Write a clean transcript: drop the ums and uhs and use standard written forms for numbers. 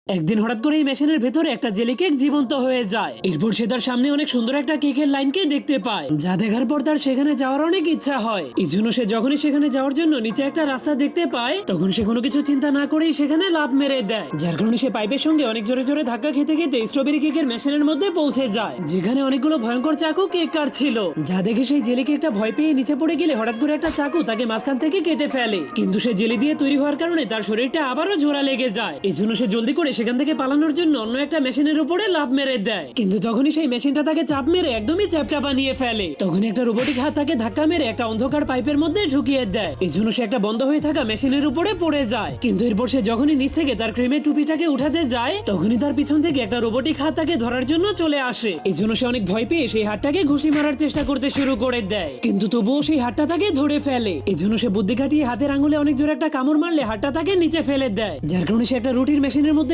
একদিন হঠাৎ করে এই মেশিনের ভেতরে একটা জেলি কেক জীবন্ত হয়ে যায়। এরপর সে তার সামনে অনেক সুন্দর একটা কেকের লাইনকে দেখতে পায়, যা দেখার পর তার সেখানে যাওয়ার অনেক ইচ্ছা হয়। এই জন্য সে যখনই সেখানে যাওয়ার জন্য নিচে একটা রাস্তা দেখতে পায়, তখন সে কোনো কিছু চিন্তা না করেই সেখানে লাফ মেরে দেয়, যার কারণে সে পাইপের সঙ্গে অনেক জোরে জোরে ধাক্কা খেতে খেতে স্ট্রবেরি কেকের মেশিনের মধ্যে পৌঁছে যায়, যেখানে অনেকগুলো ভয়ঙ্কর চাকু কেক কাটছিল। যা দেখে সেই জেলি কেকটা ভয় পেয়ে নিচে পড়ে গেলে হঠাৎ করে একটা চাকু তাকে মাঝখান থেকে কেটে ফেলে। কিন্তু সে জেলি দিয়ে তৈরি হওয়ার কারণে তার শরীরটা আবারও জোড়া লেগে যায়। এই জন্য সে জলদি করে সেখান থেকে পালানোর জন্য অন্য একটা মেশিনের উপরে লাফ মেরে দেয়। কিন্তু তখনই সেই মেশিনটা তাকে চাপ মেরে একদমই চ্যাপ্টা বানিয়ে ফেলে। তখন একটা রোবটিক হাত তাকে ধাক্কা মেরে একটা অন্ধকার পাইপের মধ্যে ঢুকিয়ে দেয়। এই জন্য সে একটা বন্ধ হয়ে থাকা মেশিনের উপরে পড়ে যায়। কিন্তু এরপর সে যখনই নিচ থেকে তার ক্রিমের টুপিটাকে উঠাতে যায়, তখনই তার পিছন থেকে একটা রোবটিক হাত তাকে ধরার জন্য চলে আসে। এই জন্য সে অনেক ভয় পেয়ে সেই হাতটাকে ঘুষি মারার চেষ্টা করতে শুরু করে দেয়, কিন্তু তবুও সেই হাতটা তাকে ধরে ফেলে। এই জন্য সে বুদ্ধি খাটিয়ে হাতের আঙুলে অনেক জোরে একটা কামড় মারলে হাতটা তাকে নিচে ফেলে দেয়, যার কারণে সে একটা রুটির মেশিনের মধ্যে